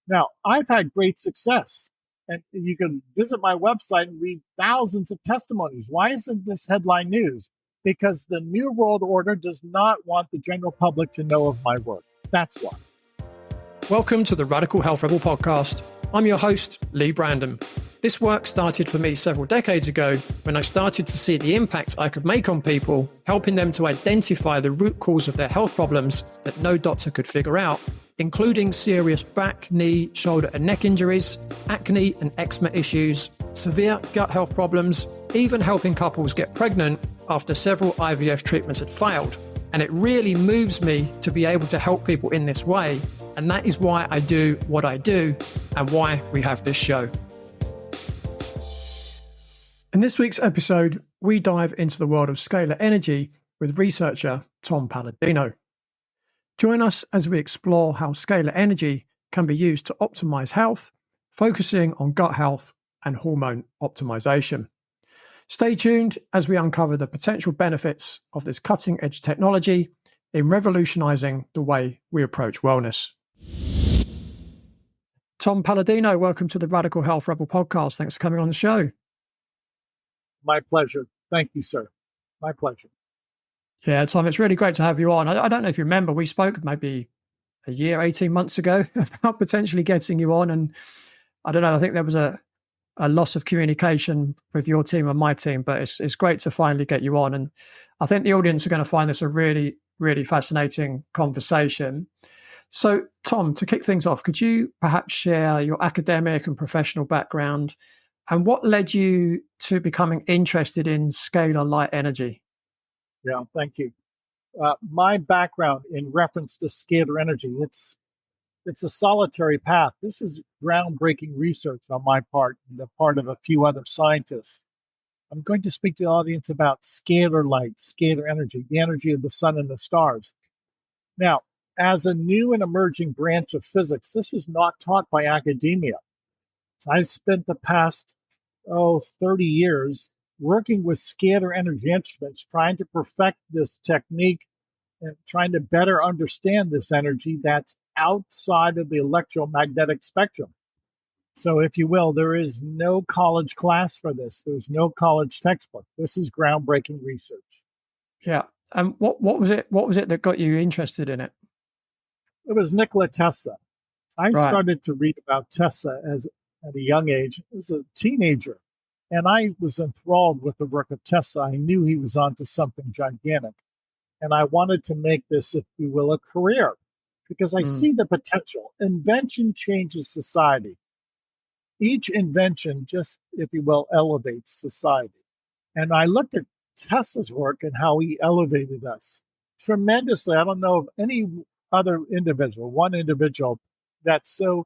Now, I've had great success, and you can visit my website and read thousands of testimonies. Why isn't this headline news? Because the New World Order does not want the general public to know of my work. That's why. Welcome to the Radical Health Rebel podcast. I'm your host, Leigh Brandon. This work started for me several decades ago when I started to see the impact I could make on people, helping them to identify the root cause of their health problems that no doctor could figure out, including serious back, knee, shoulder and neck injuries, acne and eczema issues, severe gut health problems, even helping couples get pregnant after several IVF treatments had failed. And it really moves me to be able to help people in this way. And that is why I do what I do and why we have this show. In this week's episode, we dive into the world of scalar energy with researcher Tom Paladino. Join us as we explore how scalar energy can be used to optimize health, focusing on gut health and hormone optimization. Stay tuned as we uncover the potential benefits of this cutting-edge technology in revolutionizing the way we approach wellness. Tom Paladino, welcome to the Radical Health Rebel podcast. Thanks for coming on the show. My pleasure. Thank you, sir. My pleasure. Yeah, Tom, it's really great to have you on. I don't know if you remember, we spoke maybe a year, 18 months ago about potentially getting you on. And I don't know, I think there was a loss of communication with your team and my team, but it's great to finally get you on. And I think the audience are going to find this a really, really fascinating conversation. So, Tom, to kick things off, could you perhaps share your academic and professional background and what led you to becoming interested in scalar light energy? Yeah, thank you. My background in reference to scalar energy, it's a solitary path. This is groundbreaking research on my part and the part of a few other scientists. I'm going to speak to the audience about scalar light, scalar energy, the energy of the sun and the stars. Now, as a new and emerging branch of physics, this is not taught by academia. I've spent the past 30 years working with scalar energy instruments, trying to perfect this technique and trying to better understand this energy that's outside of the electromagnetic spectrum. So, if you will, there is no college class for this. There's no college textbook. This is groundbreaking research. Yeah. And what was it? What was it that got you interested in it? It was Nikola Tesla. I Right. started to read about Tesla at a young age, as a teenager, and I was enthralled with the work of Tesla. I knew he was onto something gigantic, and I wanted to make this, if you will, a career, because I see the potential. Invention changes society. Each invention just, if you will, elevates society. And I looked at Tesla's work and how he elevated us tremendously. I don't know of any other individual, one individual that's so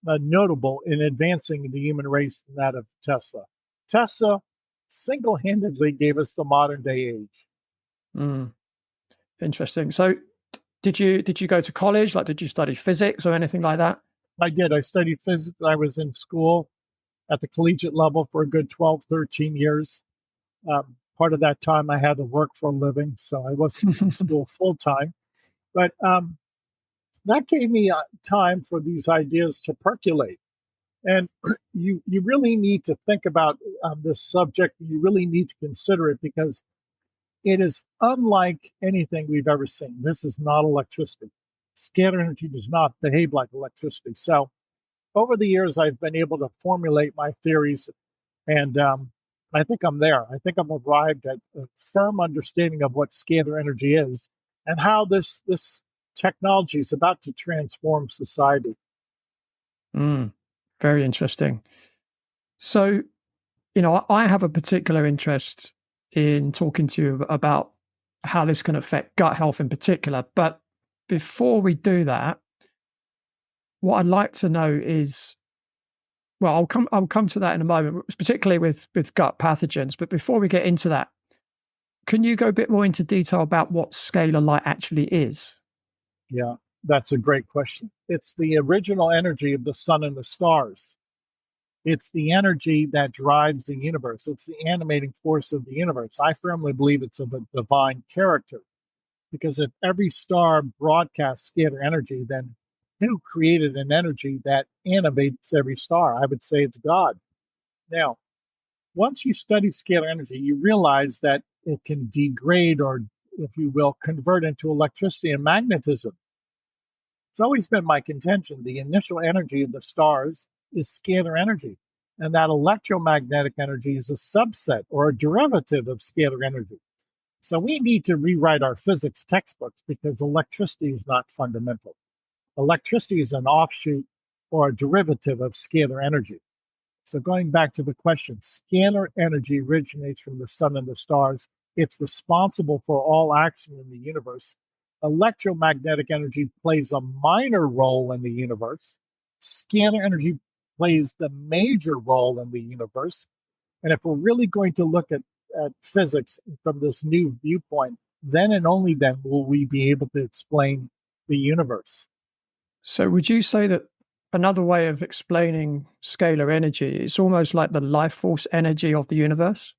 notable in advancing the human race than that of Tesla. Tesla single-handedly gave us the modern day age. Interesting. So did you go to college? Like, did you study physics or anything like that? I did. I studied physics. I was in school at the collegiate level for a good 12, 13 years. Part of that time I had to work for a living, so I wasn't in school full time. But that gave me time for these ideas to percolate. And you really need to think about this subject. You really need to consider it because it is unlike anything we've ever seen. This is not electricity. Scalar energy does not behave like electricity. So over the years, I've been able to formulate my theories, and I think I'm there. I think I've arrived at a firm understanding of what scalar energy is and how this technology is about to transform society. Very interesting. So, I have a particular interest in talking to you about how this can affect gut health in particular. But before we do that, what I'd like to know is, well, I'll come to that in a moment, particularly with gut pathogens. But before we get into that, can you go a bit more into detail about what scalar light actually is? Yeah, that's a great question. It's the original energy of the sun and the stars. It's the energy that drives the universe. It's the animating force of the universe. I firmly believe it's of a divine character, because if every star broadcasts scalar energy, then who created an energy that animates every star? I would say it's God. Now, once you study scalar energy, you realize that it can degrade or, if you will, convert into electricity and magnetism. It's always been my contention the initial energy of the stars is scalar energy, and that electromagnetic energy is a subset or a derivative of scalar energy. So we need to rewrite our physics textbooks because electricity is not fundamental. Electricity is an offshoot or a derivative of scalar energy. So going back to the question, scalar energy originates from the sun and the stars. It's responsible for all action in the universe. Electromagnetic energy plays a minor role in the universe. Scalar energy plays the major role in the universe. And if we're really going to look at physics from this new viewpoint, then and only then will we be able to explain the universe. So would you say that another way of explaining scalar energy is almost like the life force energy of the universe?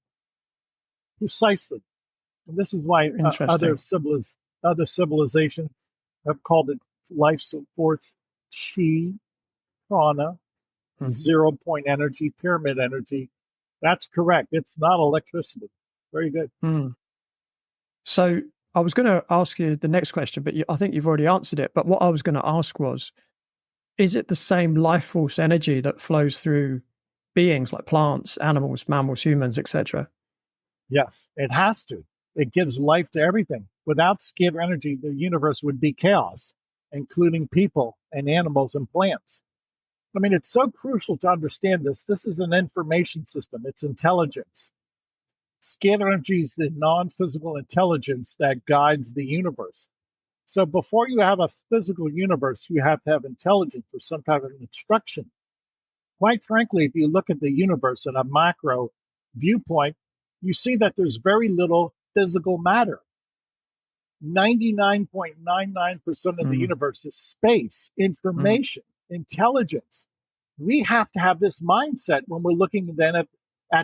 Precisely. And this is why other civilizations have called it life force, chi, prana, Mm-hmm. 0 point energy, pyramid energy. That's correct. It's not electricity. Very good. Mm. So I was going to ask you the next question, but I think you've already answered it. But what I was going to ask was, is it the same life force energy that flows through beings like plants, animals, mammals, humans, etc.? Yes, it has to. It gives life to everything. Without scalar energy, the universe would be chaos, including people and animals and plants. I mean, it's so crucial to understand this. This is an information system. It's intelligence. Scalar energy is the non-physical intelligence that guides the universe. So before you have a physical universe, you have to have intelligence or some type of instruction. Quite frankly, if you look at the universe in a macro viewpoint, you see that there's very little physical matter. 99.99% of the universe is space, information, intelligence. We have to have this mindset when we're looking then at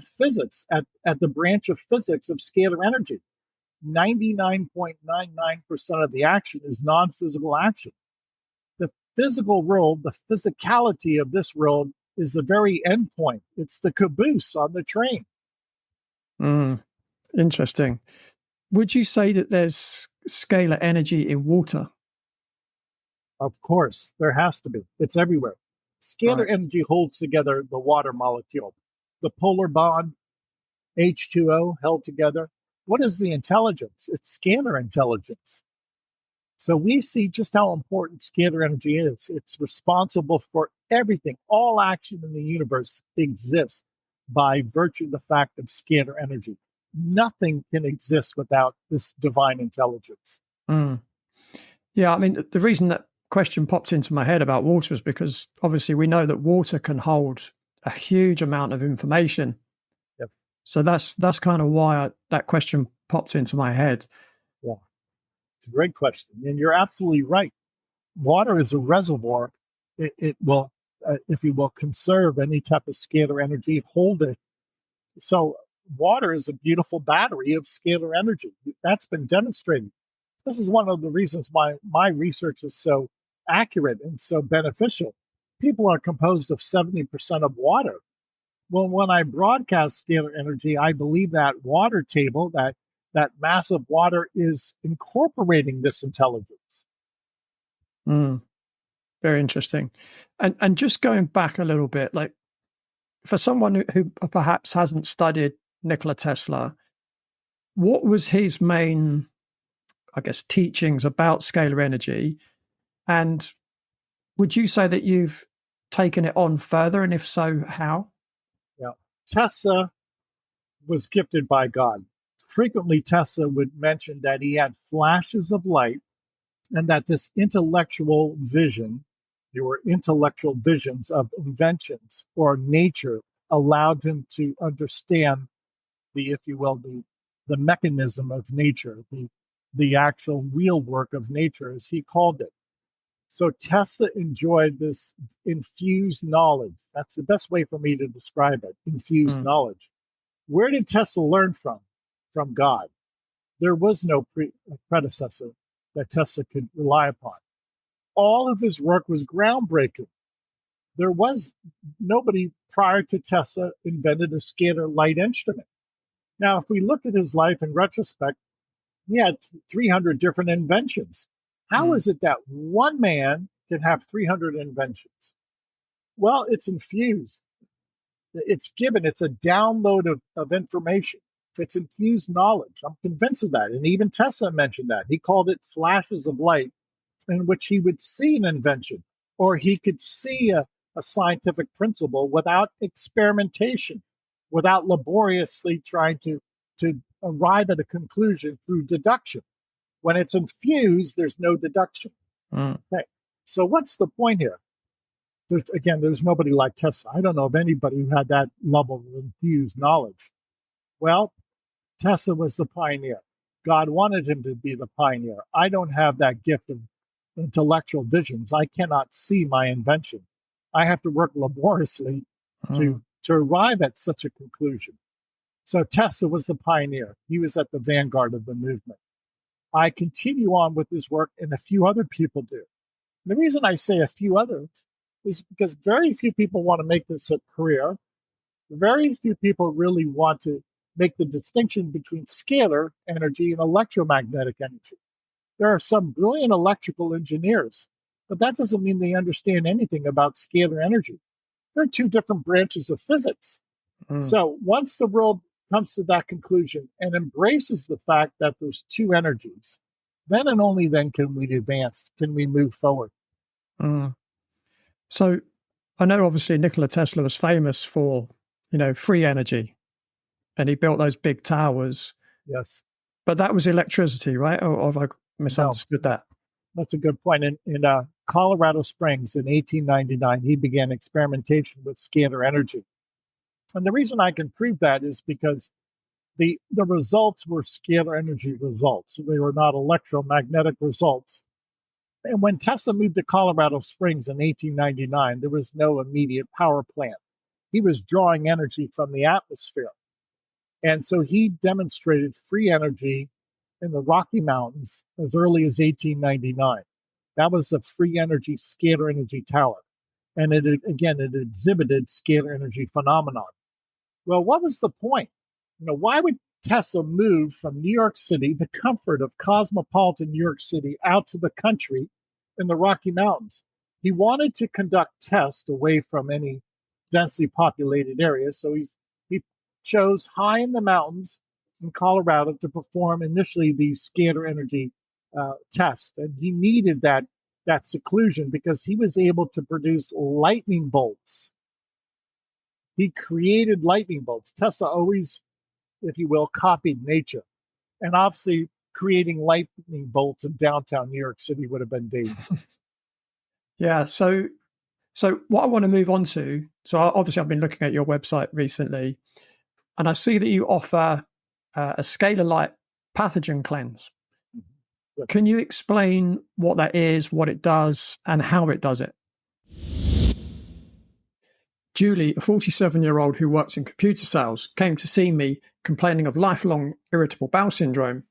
physics, at the branch of physics of scalar energy. 99.99% of the action is non-physical action. The physical world, the physicality of this world is the very end point. It's the caboose on the train. Interesting. Would you say that there's scalar energy in water? Of course, there has to be. It's everywhere. Scalar energy holds together the water molecule. The polar bond, H2O, held together. What is the intelligence? It's scalar intelligence. So we see just how important scalar energy is. It's responsible for everything. All action in the universe exists by virtue of the fact of scalar energy. Nothing can exist without this divine intelligence. Yeah, I mean, the reason that question popped into my head about water is because obviously we know that water can hold a huge amount of information. Yep. So that's kind of why that question popped into my head. Yeah, it's a great question. And you're absolutely right. Water is a reservoir. It will, if you will, conserve any type of scalar energy, hold it. So water is a beautiful battery of scalar energy. That's been demonstrated. This is one of the reasons why my research is so accurate and so beneficial. People are composed of 70% of water. Well, when I broadcast scalar energy, I believe that water table, that mass of water is incorporating this intelligence. Very interesting. And just going back a little bit, like for someone who perhaps hasn't studied Nikola Tesla, what was his main, I guess, teachings about scalar energy? And would you say that you've taken it on further? And if so, how? Yeah. Tesla was gifted by God. Frequently, Tesla would mention that he had flashes of light and that this intellectual vision, there were intellectual visions of inventions or nature, allowed him to understand the, if you will, the mechanism of nature, the actual real work of nature, as he called it. So Tesla enjoyed this infused knowledge. That's the best way for me to describe it, infused knowledge. Where did Tesla learn from? From God. There was no predecessor that Tesla could rely upon. all of his work was groundbreaking. There was nobody prior to Tesla invented a scalar light instrument. Now, if we look at his life in retrospect, he had 300 different inventions. How is it that one man can have 300 inventions? Well, it's infused. It's given. It's a download of information. It's infused knowledge. I'm convinced of that. And even Tesla mentioned that. He called it flashes of light in which he would see an invention, or he could see a scientific principle without experimentation, without laboriously trying to arrive at a conclusion through deduction. When it's infused, there's no deduction. Okay. So what's the point here? There's nobody like Tesla. I don't know of anybody who had that level of infused knowledge. Well, Tesla was the pioneer. God wanted him to be the pioneer. I don't have that gift of intellectual visions. I cannot see my invention. I have to work laboriously to arrive at such a conclusion. So Tesla was the pioneer. He was at the vanguard of the movement. I continue on with his work, and a few other people do. And the reason I say a few others is because very few people want to make this a career. Very few people really want to make the distinction between scalar energy and electromagnetic energy. There are some brilliant electrical engineers, but that doesn't mean they understand anything about scalar energy. They're two different branches of physics. So once the world comes to that conclusion and embraces the fact that there's two energies, then and only then can we advance, can we move forward. So I know obviously Nikola Tesla was famous for, free energy, and he built those big towers. Yes. But that was electricity, right? Or have I misunderstood that? That's a good point. In Colorado Springs in 1899, he began experimentation with scalar energy. And the reason I can prove that is because the results were scalar energy results. They were not electromagnetic results. And when Tesla moved to Colorado Springs in 1899, there was no immediate power plant. He was drawing energy from the atmosphere. And so he demonstrated free energy in the Rocky Mountains as early as 1899. That was a free energy, scalar energy tower. And it exhibited scalar energy phenomenon. Well, what was the point? Why would Tesla move from New York City, the comfort of cosmopolitan New York City, out to the country in the Rocky Mountains? He wanted to conduct tests away from any densely populated areas, so he chose high in the mountains in Colorado to perform initially these scalar energy tests. And he needed that seclusion because he was able to produce lightning bolts. He created lightning bolts. Tesla always, if you will, copied nature. And obviously, creating lightning bolts in downtown New York City would have been dangerous. Yeah. So what I want to move on to, obviously I've been looking at your website recently, and I see that you offer a scalar light pathogen cleanse. Yep. Can you explain what that is, what it does, and how it does it? Julie, a 47-year-old who works in computer sales, came to see me complaining of lifelong irritable bowel syndrome,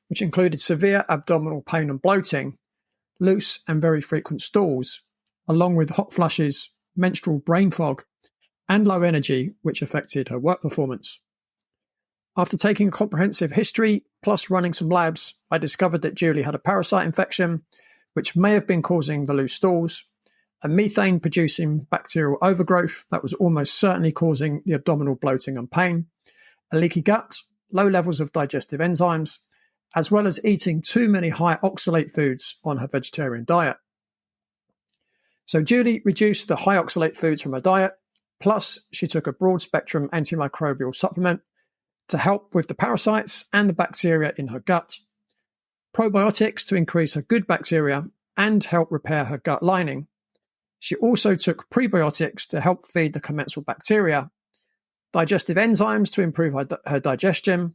which included severe abdominal pain and bloating, loose and very frequent stools, along with hot flushes, menstrual brain fog, and low energy, which affected her work performance. After taking a comprehensive history, plus running some labs, I discovered that Julie had a parasite infection, which may have been causing the loose stools, a methane-producing bacterial overgrowth that was almost certainly causing the abdominal bloating and pain, a leaky gut, low levels of digestive enzymes, as well as eating too many high oxalate foods on her vegetarian diet. So Julie reduced the high oxalate foods from her diet, plus she took a broad-spectrum antimicrobial supplement to help with the parasites and the bacteria in her gut, probiotics to increase her good bacteria and help repair her gut lining. She also took prebiotics to help feed the commensal bacteria, digestive enzymes to improve her digestion,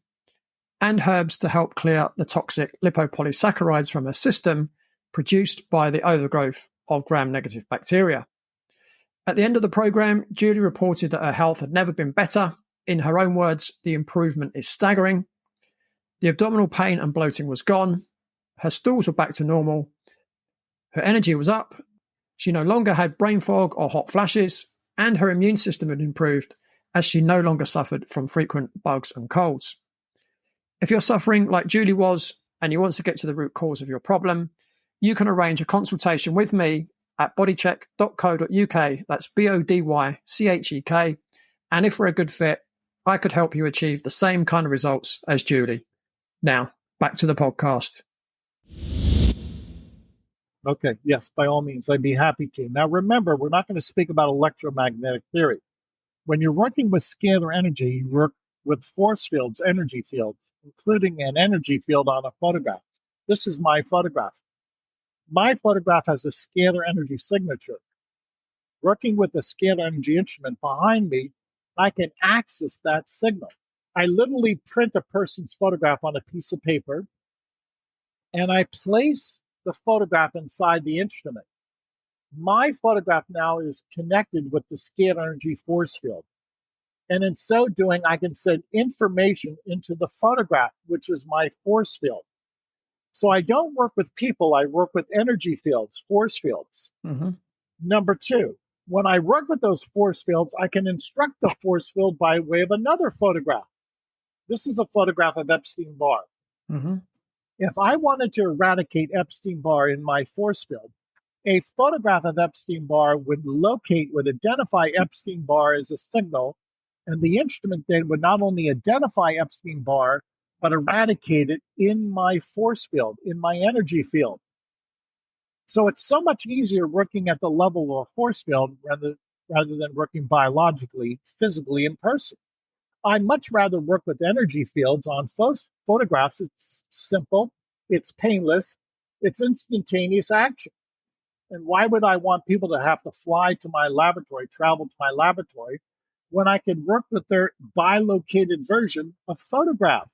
and herbs to help clear the toxic lipopolysaccharides from her system produced by the overgrowth of gram-negative bacteria. At the end of the program, Julie reported that her health had never been better. In her own words, the improvement is staggering. The abdominal pain and bloating was gone. Her stools were back to normal. Her energy was up, she no longer had brain fog or hot flashes, and her immune system had improved as she no longer suffered from frequent bugs and colds. If you're suffering like Julie was and you want to get to the root cause of your problem, you can arrange a consultation with me at bodycheck.co.uk. That's BODYCHEK. And if we're a good fit, I could help you achieve the same kind of results as Julie. Now, back to the podcast. Okay, yes, by all means, I'd be happy to. Now, remember, we're not going to speak about electromagnetic theory. When you're working with scalar energy, you work with force fields, energy fields, including an energy field on a photograph. This is my photograph. My photograph has a scalar energy signature. Working with the scalar energy instrument behind me, I can access that signal. I literally print a person's photograph on a piece of paper, and I place the photograph inside the instrument. My photograph now is connected with the scalar energy force field. And in so doing, I can send information into the photograph, which is my force field. So I don't work with people, I work with energy fields, force fields. Mm-hmm. Number two, when I work with those force fields, I can instruct the force field by way of another photograph. This is a photograph of Epstein-Barr. Mm-hmm. If I wanted to eradicate Epstein-Barr in my force field, a photograph of Epstein-Barr would identify Epstein-Barr as a signal, and the instrument then would not only identify Epstein-Barr, but eradicate it in my force field, in my energy field. So it's so much easier working at the level of a force field rather than working biologically, physically in person. I much rather work with energy fields on photographs. It's simple, it's painless, it's instantaneous action. And why would I want people to have to fly to my laboratory, travel to my laboratory, when I could work with their bilocated version of photograph?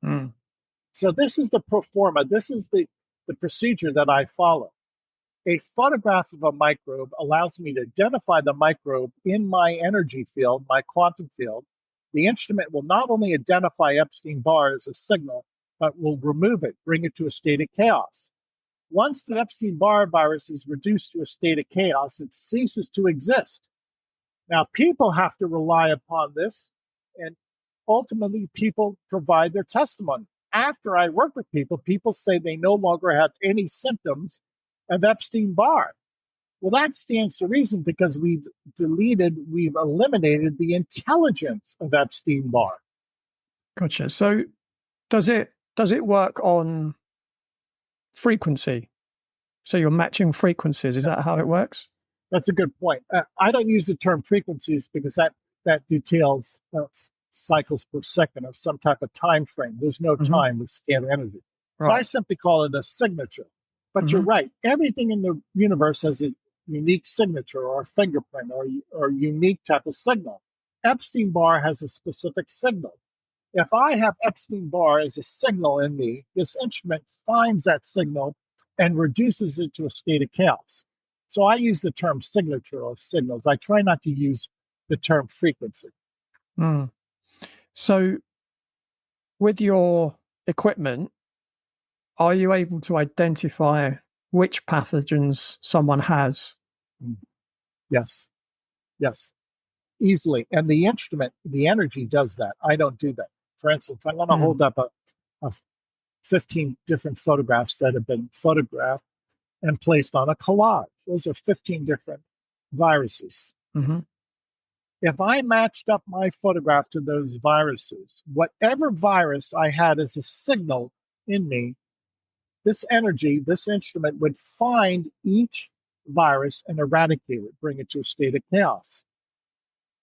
Mm. So this is the pro forma. This is the procedure that I follow. A photograph of a microbe allows me to identify the microbe in my energy field, my quantum field. The instrument will not only identify Epstein-Barr as a signal, but will remove it, bring it to a state of chaos. Once the Epstein-Barr virus is reduced to a state of chaos, it ceases to exist. Now, people have to rely upon this, and ultimately, people provide their testimony. After I work with people, people say they no longer have any symptoms of Epstein-Barr. Well, that stands to reason because we've eliminated the intelligence of Epstein-Barr. Gotcha. So does it work on frequency? So you're matching frequencies. Is that how it works? That's a good point. I don't use the term frequencies because that details cycles per second of some type of time frame. There's no time with scalar energy. So I simply call it a signature. But you're right. Everything in the universe has a unique signature or a fingerprint or unique type of signal. Epstein-Barr has a specific signal. If I have Epstein-Barr as a signal in me, this instrument finds that signal and reduces it to a state of chaos. So I use the term signature or signals. I try not to use the term frequency. Mm. So with your equipment, are you able to identify which pathogens someone has? Yes, easily. And the instrument, the energy does that. I don't do that. For instance, I'm going to hold up a 15 different photographs that have been photographed and placed on a collage. Those are 15 different viruses. Mm-hmm. If I matched up my photograph to those viruses, whatever virus I had as a signal in me, this energy, this instrument would find each virus and eradicate it, bring it to a state of chaos.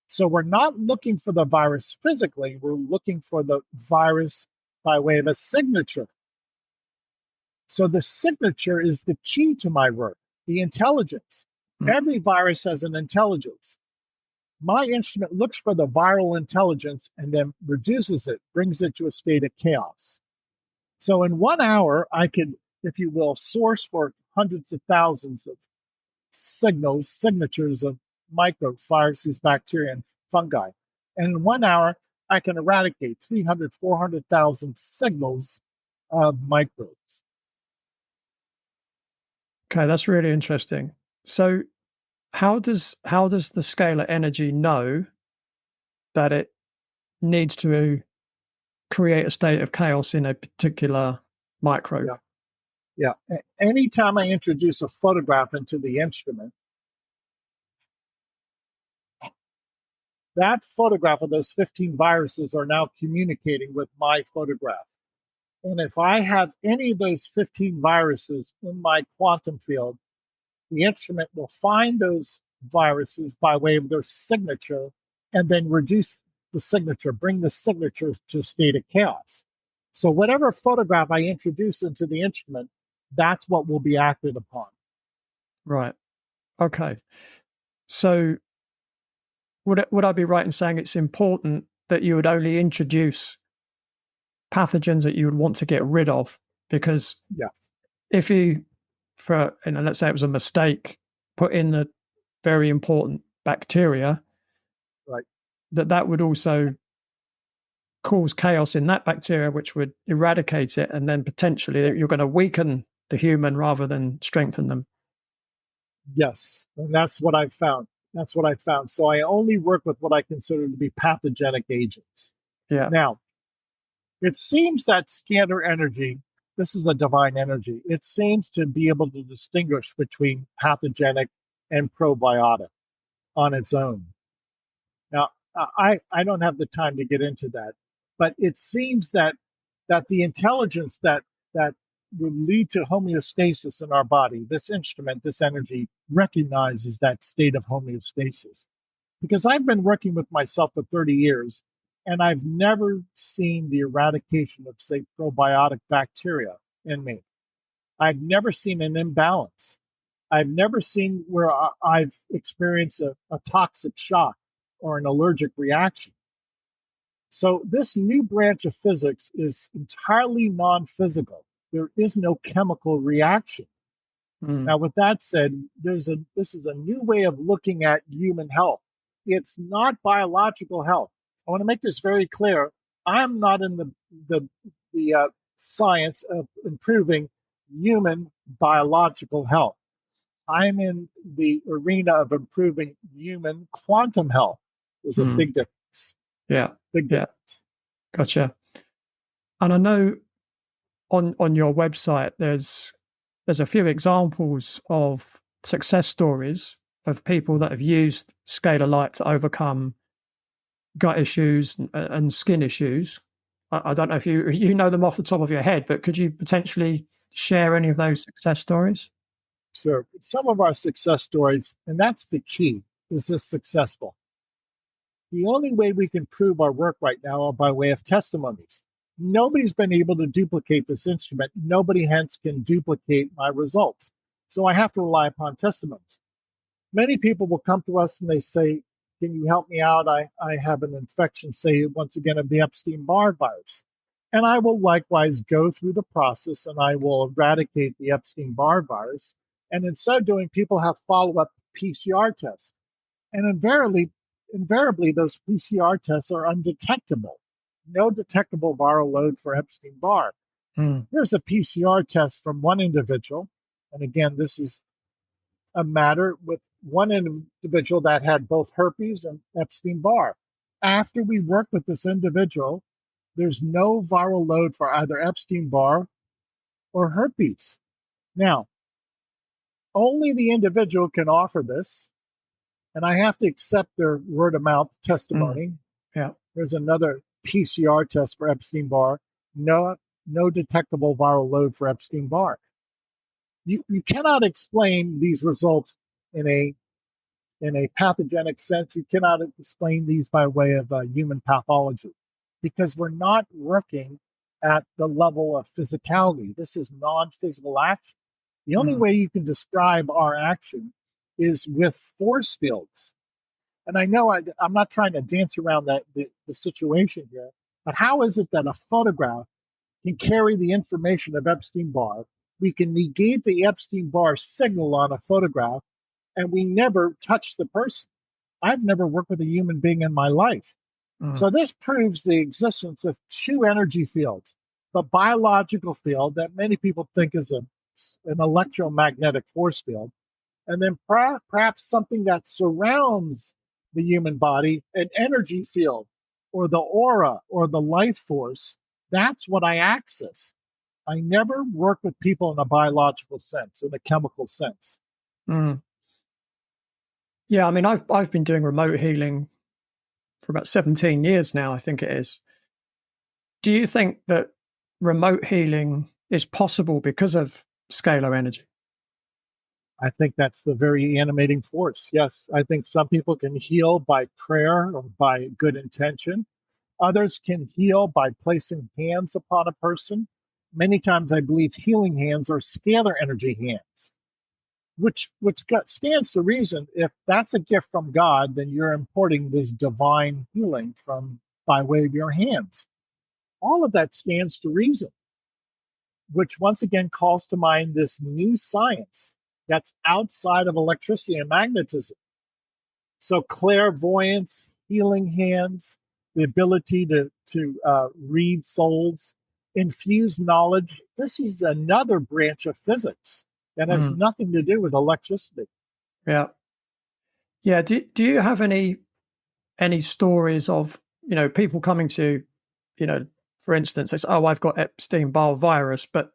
So we're not looking for the virus physically, we're looking for the virus by way of a signature. So the signature is the key to my work, the intelligence. Every virus has an intelligence. My instrument looks for the viral intelligence and then reduces it, brings it to a state of chaos. So in 1 hour, I could, if you will, source for hundreds of thousands of signatures of microbes, viruses, bacteria, and fungi. And in 1 hour, I can eradicate 300, 400,000 signals of microbes. Okay, that's really interesting. So how does the scalar energy know that it needs to create a state of chaos in a particular microbe? Yeah. Yeah. Anytime I introduce a photograph into the instrument, that photograph of those 15 viruses are now communicating with my photograph. And if I have any of those 15 viruses in my quantum field, the instrument will find those viruses by way of their signature and then reduce the signature, bring the signature to a state of chaos. So whatever photograph I introduce into the instrument, that's what will be acted upon. Right. Okay. So would I be right in saying it's important that you would only introduce pathogens that you would want to get rid of? Because Yeah, if you, let's say it was a mistake, put in the very important bacteria, right. that would also cause chaos in that bacteria, which would eradicate it, and then potentially you're going to weaken the human rather than strengthen them. Yes, and that's what I've found. That's what I found. So I only work with what I consider to be pathogenic agents. Yeah. Now, it seems that scalar energy, this is a divine energy, it seems to be able to distinguish between pathogenic and probiotic on its own. Now, I don't have the time to get into that, but it seems that the intelligence that would lead to homeostasis in our body, this instrument, this energy, recognizes that state of homeostasis. Because I've been working with myself for 30 years, and I've never seen the eradication of, say, probiotic bacteria in me. I've never seen an imbalance. I've never seen where I've experienced a toxic shock or an allergic reaction. So this new branch of physics is entirely non-physical. There is no chemical reaction. Now, with that said, this is a new way of looking at human health. It's not biological health. I want to make this very clear. I'm not in the science of improving human biological health. I'm in the arena of improving human quantum health. There's a big difference. Yeah. Big difference. Gotcha. And I know on your website there's a few examples of success stories of people that have used scalar light to overcome gut issues and skin issues. I don't know if you know them off the top of your head, but could you potentially share any of those success stories? Sure. Some of our success stories, and that's the key, is this successful. The only way we can prove our work right now are by way of testimonies. Nobody's been able to duplicate this instrument. Nobody hence can duplicate my results. So I have to rely upon testimonies. Many people will come to us and they say, can you help me out? I have an infection, say, once again, of the Epstein-Barr virus. And I will likewise go through the process and I will eradicate the Epstein-Barr virus. And in so doing, people have follow-up PCR tests. And invariably, those PCR tests are undetectable. No detectable viral load for Epstein-Barr. Here's a PCR test from one individual. And again, this is a matter with one individual that had both herpes and Epstein-Barr. After we work with this individual, there's no viral load for either Epstein-Barr or herpes. Now, only the individual can offer this, and I have to accept their word of mouth testimony. Yeah. There's another PCR test for Epstein-Barr. No detectable viral load for Epstein-Barr. You cannot explain these results in a pathogenic sense. You cannot explain these by way of human pathology because we're not working at the level of physicality. This is non-physical action. The only way you can describe our action is with force fields. And I know I'm not trying to dance around the situation here, but how is it that a photograph can carry the information of Epstein-Barr? We can negate the Epstein-Barr signal on a photograph, and we never touch the person. I've never worked with a human being in my life. So this proves the existence of two energy fields. The biological field that many people think is a an electromagnetic force field, and then perhaps something that surrounds the human body, an energy field, or the aura, or the life force. That's what I access. I never work with people in a biological sense, in a chemical sense. Mm. Yeah, I mean, I've been doing remote healing for about 17 years now, I think it is. Do you think that remote healing is possible because of scalar energy? I think that's the very animating force. Yes, I think some people can heal by prayer or by good intention. Others can heal by placing hands upon a person. Many times I believe healing hands are scalar energy hands, which stands to reason. If that's a gift from God, then you're importing this divine healing from by way of your hands. All of that stands to reason, which once again calls to mind this new science that's outside of electricity and magnetism. So clairvoyance, healing hands, the ability to read souls, infuse knowledge. This is another branch of physics that has nothing to do with electricity. Yeah. Yeah. Do you have any stories of, people coming to, for instance, it's, oh, I've got Epstein-Barr virus, but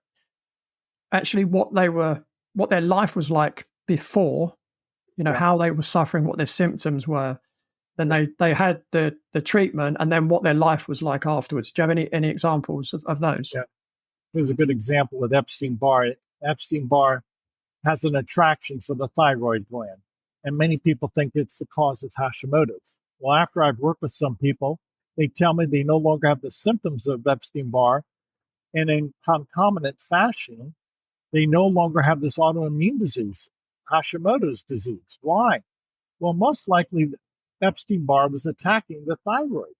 actually what their life was like before, how they were suffering, what their symptoms were, then they had the treatment, and then what their life was like afterwards. Do you have any examples of those? Yeah. Here's a good example with Epstein-Barr. Epstein-Barr has an attraction for the thyroid gland, and many people think it's the cause of Hashimoto's. Well, after I've worked with some people, they tell me they no longer have the symptoms of Epstein-Barr, and in concomitant fashion, they no longer have this autoimmune disease, Hashimoto's disease. Why? Well, most likely Epstein-Barr was attacking the thyroid.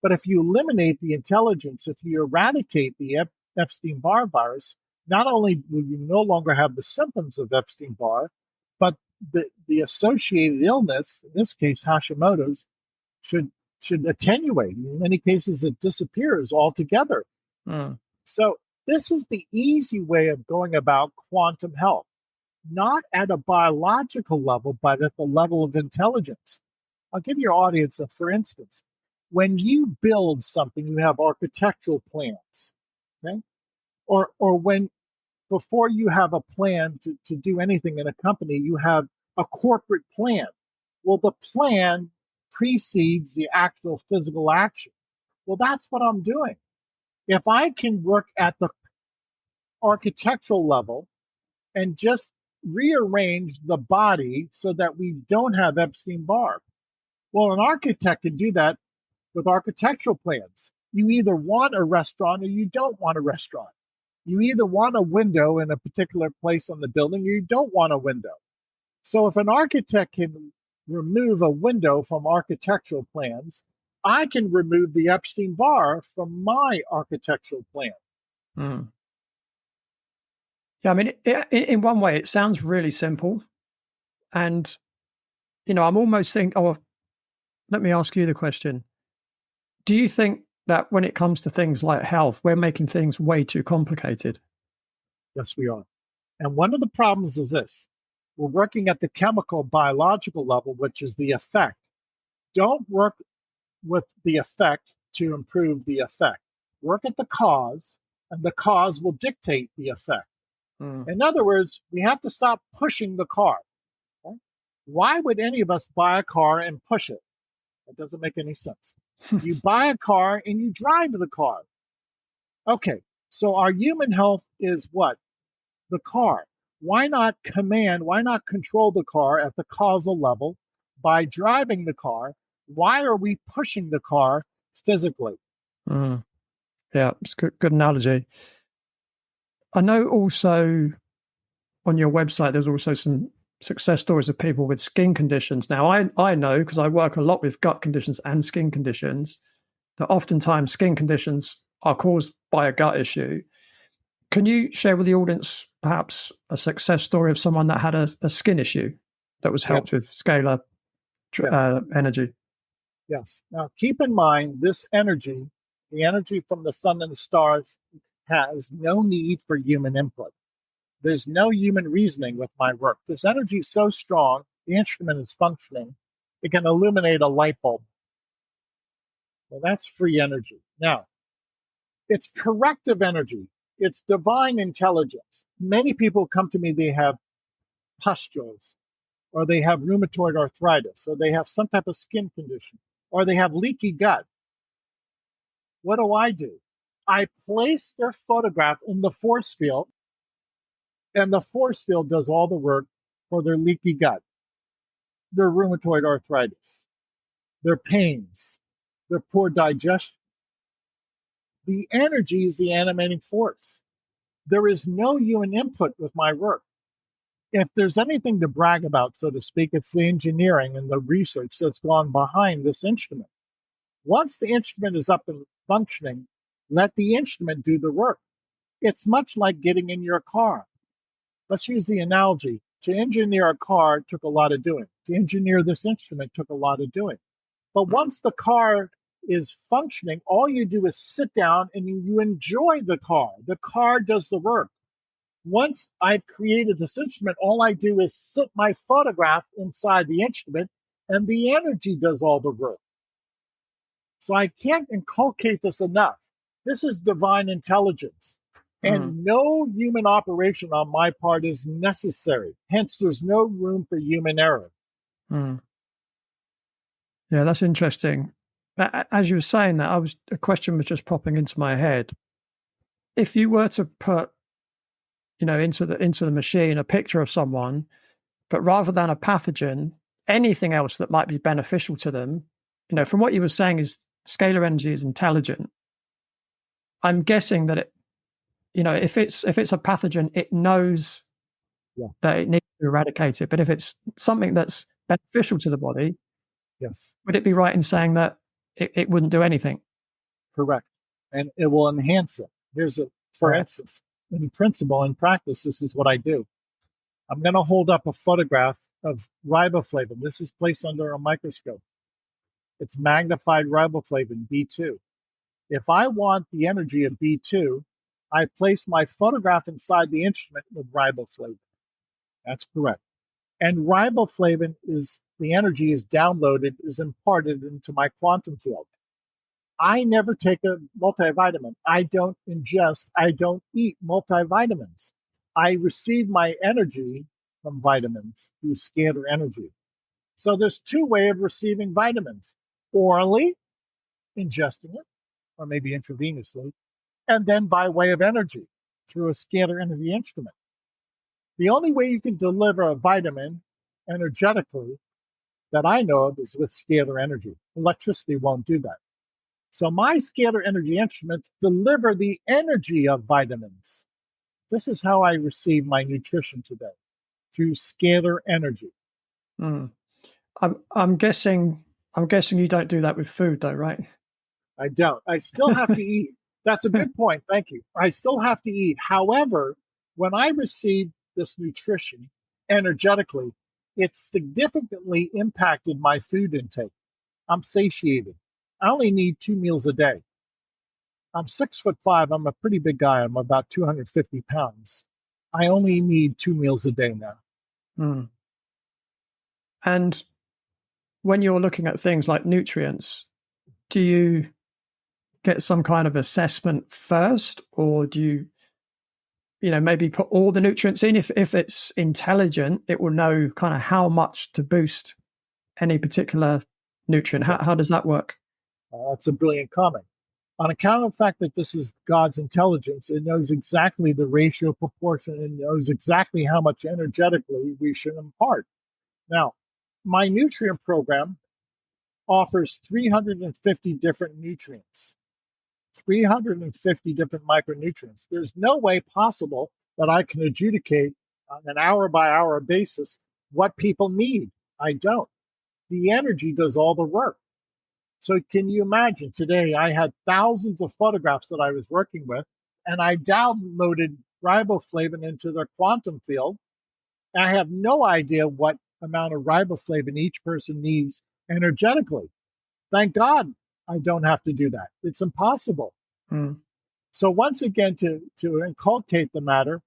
But if you eliminate the intelligence, if you eradicate the Epstein-Barr virus, not only will you no longer have the symptoms of Epstein-Barr, but the associated illness, in this case Hashimoto's, should attenuate. In many cases, it disappears altogether. So this is the easy way of going about quantum health, not at a biological level, but at the level of intelligence. I'll give your audience for instance. When you build something, you have architectural plans, okay? Or when before you have a plan to do anything in a company, you have a corporate plan. Well, the plan precedes the actual physical action. Well, that's what I'm doing. If I can work at the architectural level and just rearrange the body so that we don't have Epstein-Barr. Well, an architect can do that with architectural plans. You either want a restaurant or you don't want a restaurant. You either want a window in a particular place on the building or you don't want a window. So if an architect can remove a window from architectural plans, I can remove the Epstein-Barr from my architectural plan. Yeah, I mean, in one way, it sounds really simple. And, I'm almost thinking, let me ask you the question. Do you think that when it comes to things like health, we're making things way too complicated? Yes, we are. And one of the problems is this. We're working at the chemical biological level, which is the effect. Don't work with the effect to improve the effect. Work at the cause, and the cause will dictate the effect. In other words, we have to stop pushing the car. Okay? Why would any of us buy a car and push it? That doesn't make any sense. You buy a car and you drive the car. Okay, so our human health is what? The car. Why not control the car at the causal level by driving the car? Why are we pushing the car physically? Yeah, it's good analogy. I know also on your website, there's also some success stories of people with skin conditions. Now, I know, because I work a lot with gut conditions and skin conditions, that oftentimes skin conditions are caused by a gut issue. Can you share with the audience perhaps a success story of someone that had a skin issue that was helped with scalar energy? Yes. Now, keep in mind, this energy, the energy from the sun and the stars, has no need for human input. There's no human reasoning with my work. This energy is so strong, the instrument is functioning, it can illuminate a light bulb. Well, that's free energy. Now, it's corrective energy. It's divine intelligence. Many people come to me, they have pustules, or they have rheumatoid arthritis, or they have some type of skin condition, or they have leaky gut. What do? I place their photograph in the force field, and the force field does all the work for their leaky gut, their rheumatoid arthritis, their pains, their poor digestion. The energy is the animating force. There is no human input with my work. If there's anything to brag about, so to speak, it's the engineering and the research that's gone behind this instrument. Once the instrument is up and functioning, let the instrument do the work. It's much like getting in your car. Let's use the analogy. To engineer a car took a lot of doing. To engineer this instrument took a lot of doing. But once the car is functioning, all you do is sit down and you enjoy the car. The car does the work. Once I've created this instrument, all I do is sit my photograph inside the instrument, and the energy does all the work. So I can't inculcate this enough. This is divine intelligence. And no human operation on my part is necessary. Hence, there's no room for human error. Yeah, that's interesting. As you were saying that, a question was just popping into my head. If you were to put, into the machine a picture of someone, but rather than a pathogen, anything else that might be beneficial to them, from what you were saying is scalar energy is intelligent. I'm guessing that it, if it's a pathogen, it knows that it needs to eradicate it. But if it's something that's beneficial to the body, yes, would it be right in saying that it wouldn't do anything? Correct. And it will enhance it. For instance, in principle, in practice, this is what I do. I'm going to hold up a photograph of riboflavin. This is placed under a microscope. It's magnified riboflavin, B2. If I want the energy of B2, I place my photograph inside the instrument with riboflavin. That's correct. And riboflavin the energy is downloaded, is imparted into my quantum field. I never take a multivitamin. I don't eat multivitamins. I receive my energy from vitamins through scalar energy. So there's two ways of receiving vitamins: orally, ingesting it, or maybe intravenously, and then by way of energy through a scalar energy instrument. The only way you can deliver a vitamin energetically that I know of is with scalar energy. Electricity won't do that. So my scalar energy instruments deliver the energy of vitamins. This is how I receive my nutrition today, through scalar energy. I'm guessing you don't do that with food, though, right? I don't. I still have to eat. That's a good point. Thank you. I still have to eat. However, when I receive this nutrition energetically, it's significantly impacted my food intake. I'm satiated. I only need 2 meals a day. I'm 6'5". I'm a pretty big guy. I'm about 250 pounds. I only need 2 meals a day now. And when you're looking at things like nutrients, do you get some kind of assessment first, or do you, maybe put all the nutrients in? If it's intelligent, it will know kind of how much to boost any particular nutrient. How does that work? That's a brilliant comment. On account of the fact that this is God's intelligence, it knows exactly the ratio, proportion, and knows exactly how much energetically we should impart. Now, my nutrient program offers 350 different nutrients, 350 different micronutrients. There's no way possible that I can adjudicate on an hour-by-hour basis what people need. I don't. The energy does all the work. So can you imagine, today I had thousands of photographs that I was working with, and I downloaded riboflavin into their quantum field. And I have no idea what amount of riboflavin each person needs energetically. Thank God I don't have to do that. It's impossible. So once again, to inculcate the matter,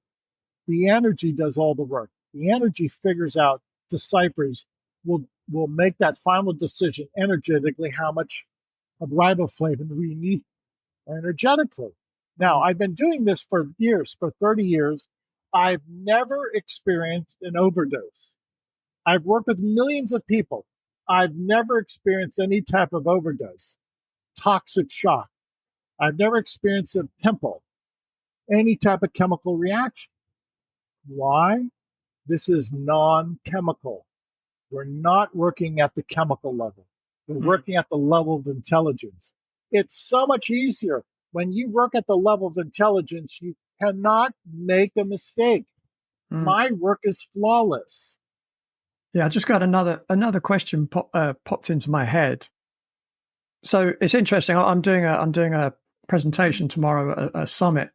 The energy does all the work. The energy figures out, deciphers, will make that final decision energetically how much of riboflavin we need energetically. Now, I've been doing this for years, for 30 years. I've never experienced an overdose. I've worked with millions of people. I've never experienced any type of overdose, toxic shock. I've never experienced a pimple, any type of chemical reaction. Why? This is non-chemical. We're not working at the chemical level. We're working at the level of intelligence. It's so much easier. When you work at the level of intelligence, you cannot make a mistake. My work is flawless. Yeah, I just got another question popped into my head. So it's interesting. I'm doing a presentation tomorrow at a summit,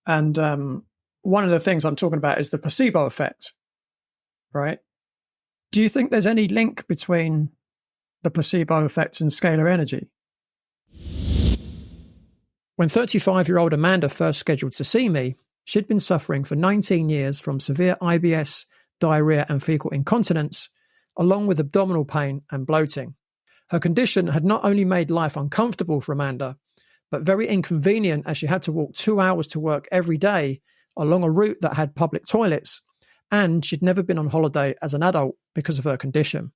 and one of the things I'm talking about is the placebo effect, right? Do you think there's any link between the placebo effect and scalar energy? When 35-year-old Amanda first scheduled to see me, she'd been suffering for 19 years from severe IBS, diarrhea and fecal incontinence, along with abdominal pain and bloating. Her condition had not only made life uncomfortable for Amanda, but very inconvenient as she had to walk 2 hours to work every day along a route that had public toilets, and she'd never been on holiday as an adult because of her condition.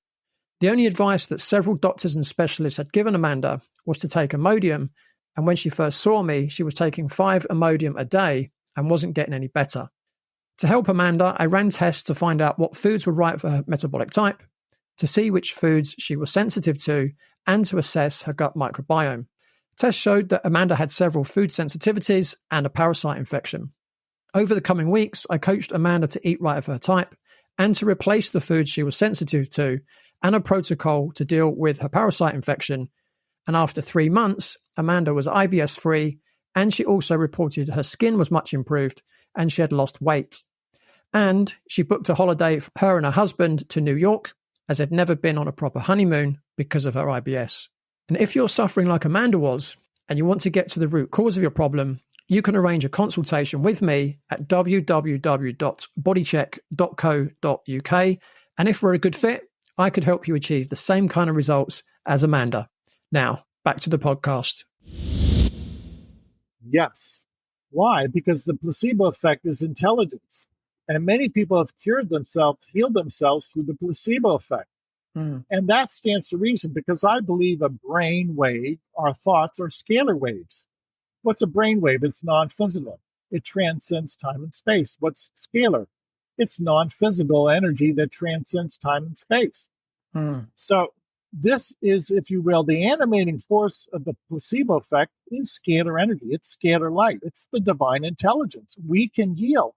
The only advice that several doctors and specialists had given Amanda was to take Imodium, and when she first saw me, she was taking 5 Imodium a day and wasn't getting any better. To help Amanda, I ran tests to find out what foods were right for her metabolic type, to see which foods she was sensitive to, and to assess her gut microbiome. Tests showed that Amanda had several food sensitivities and a parasite infection. Over the coming weeks, I coached Amanda to eat right for her type and to replace the foods she was sensitive to, and a protocol to deal with her parasite infection. And after 3 months, Amanda was IBS-free, and she also reported her skin was much improved and she had lost weight. And she booked a holiday for her and her husband to New York, as they'd never been on a proper honeymoon because of her IBS. And if you're suffering like Amanda was, and you want to get to the root cause of your problem, you can arrange a consultation with me at www.bodycheck.co.uk. And if we're a good fit, I could help you achieve the same kind of results as Amanda. Now, back to the podcast. Yes. Why? Because the placebo effect is intelligence. And many people have cured themselves, healed themselves through the placebo effect. And that stands to reason because I believe a brain wave, our thoughts are scalar waves. What's a brain wave? It's non-physical. It transcends time and space. What's scalar? It's non-physical energy that transcends time and space. So this is, if you will, the animating force of the placebo effect is scalar energy. It's scalar light. It's the divine intelligence. We can heal.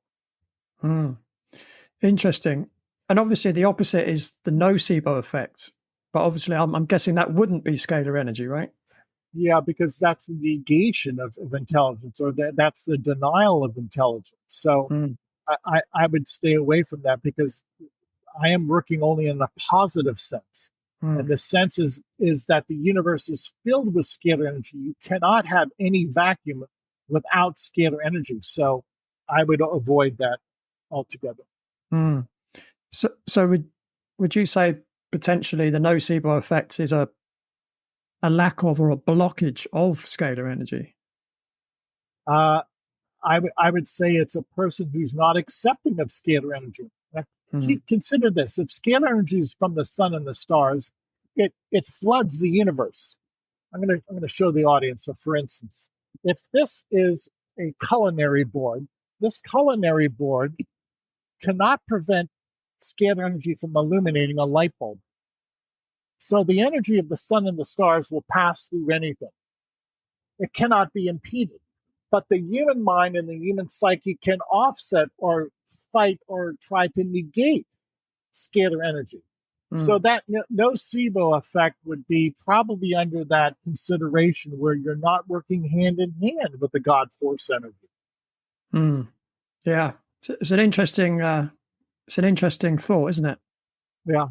Interesting. And obviously the opposite is the nocebo effect. But obviously I'm guessing that wouldn't be scalar energy, right? Yeah, because that's the negation of intelligence, or that's the denial of intelligence. So I would stay away from that because I am working only in a positive sense. And the sense is that the universe is filled with scalar energy. You cannot have any vacuum without scalar energy. So I would avoid that altogether. So would you say potentially the nocebo effect is a lack of or a blockage of scalar energy? I would say it's a person who's not accepting of scalar energy. Consider this: if scalar energy is from the sun and the stars, it floods the universe. I'm going to show the audience. So, for instance, if this is a culinary board, this culinary board cannot prevent scalar energy from illuminating a light bulb. So the energy of the sun and the stars will pass through anything. It cannot be impeded. But the human mind and the human psyche can offset or fight or try to negate scalar energy. So that nocebo effect would be probably under that consideration where you're not working hand in hand with the God force energy. Yeah, it's an interesting thought, isn't it? Yeah.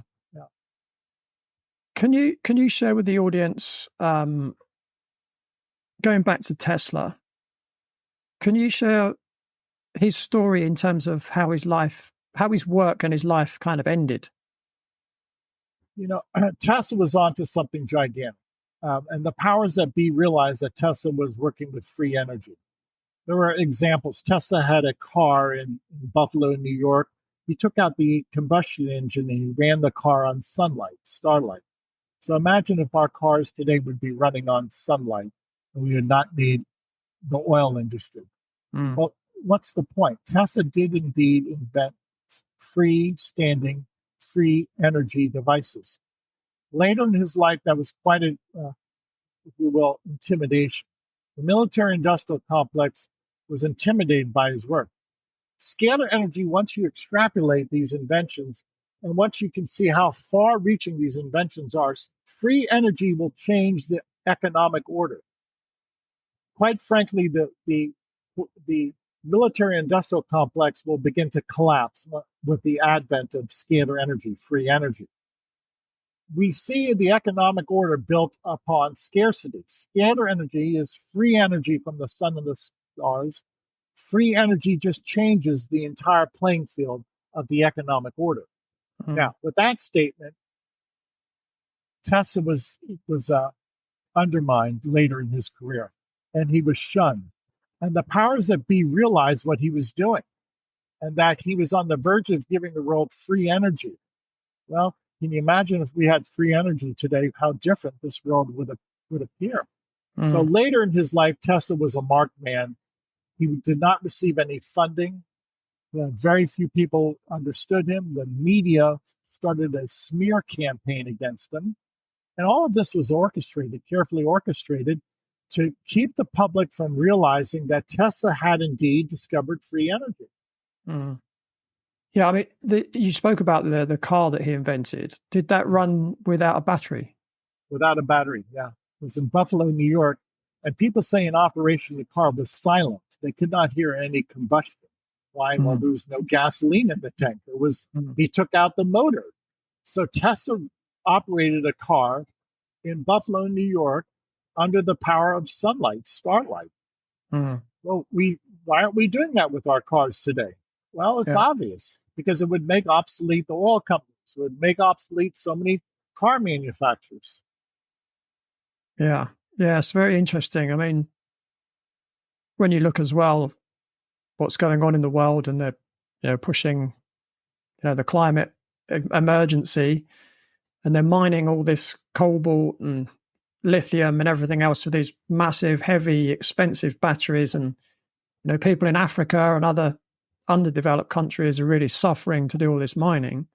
Can you share with the audience, going back to Tesla? Can you share his story in terms of how his work and his life kind of ended? Tesla was onto something gigantic. And the powers that be realized that Tesla was working with free energy. There were examples. Tesla had a car in Buffalo, New York. He took out the combustion engine and he ran the car on sunlight, starlight. So imagine if our cars today would be running on sunlight and we would not need the oil industry. Mm. Well, what's the point? Tesla did indeed invent freestanding, free energy devices. Later in his life, that was quite a, if you will, intimidation. The military-industrial complex was intimidated by his work. Scalar energy, once you extrapolate these inventions, and once you can see how far-reaching these inventions are, free energy will change the economic order. Quite frankly, the military-industrial complex will begin to collapse with the advent of scalar energy, free energy. We see the economic order built upon scarcity. Scalar energy is free energy from the sun and the stars. Free energy just changes the entire playing field of the economic order. Now, with that statement, Tesla was undermined later in his career, and he was shunned. And the powers that be realized what he was doing, and that he was on the verge of giving the world free energy. Well, can you imagine if we had free energy today, how different this world would appear? So later in his life, Tesla was a marked man. He did not receive any funding. Very few people understood him. The media started a smear campaign against him. And all of this was orchestrated, carefully orchestrated, to keep the public from realizing that Tesla had indeed discovered free energy. Yeah, I mean, you spoke about the car that he invented. Did that run without a battery? Without a battery, yeah. It was in Buffalo, New York. And people say in operation, the car was silent. They could not hear any combustion. Why? Well, there was no gasoline in the tank. He took out the motor. So Tesla operated a car in Buffalo, New York, under the power of sunlight, starlight. Well, why aren't we doing that with our cars today? Well, it's obvious, because it would make obsolete the oil companies. It would make obsolete so many car manufacturers. Yeah, it's very interesting. I mean, when you look as well, what's going on in the world, and they're pushing, the climate emergency, and they're mining all this cobalt and lithium and everything else with these massive, heavy, expensive batteries, and people in Africa and other underdeveloped countries are really suffering to do all this mining.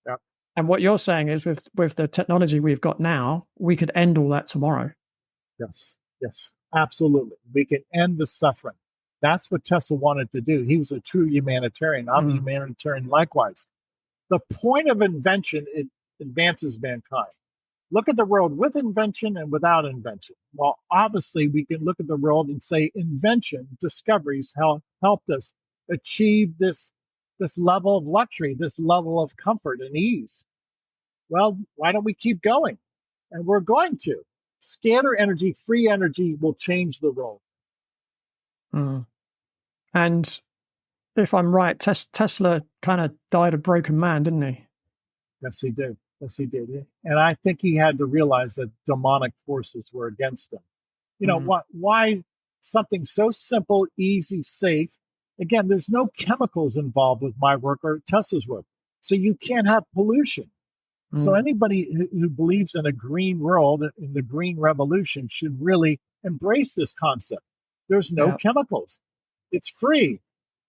Yep. And what you're saying is, with the technology we've got now, we could end all that tomorrow. Yes, absolutely. We can end the suffering. That's what Tesla wanted to do. He was a true humanitarian. I'm a humanitarian likewise. The point of invention, it advances mankind. Look at the world with invention and without invention. Well, obviously, we can look at the world and say invention, discoveries helped us achieve this level of luxury, this level of comfort and ease. Well, why don't we keep going? And we're going to. Scalar energy, free energy will change the world. And if I'm right, Tesla kind of died a broken man, didn't he? Yes, he did. And I think he had to realize that demonic forces were against him. Why something so simple, easy, safe? Again, there's no chemicals involved with my work or Tesla's work. So you can't have pollution. So anybody who believes in a green world, in the green revolution, should really embrace this concept. There's no chemicals. It's free.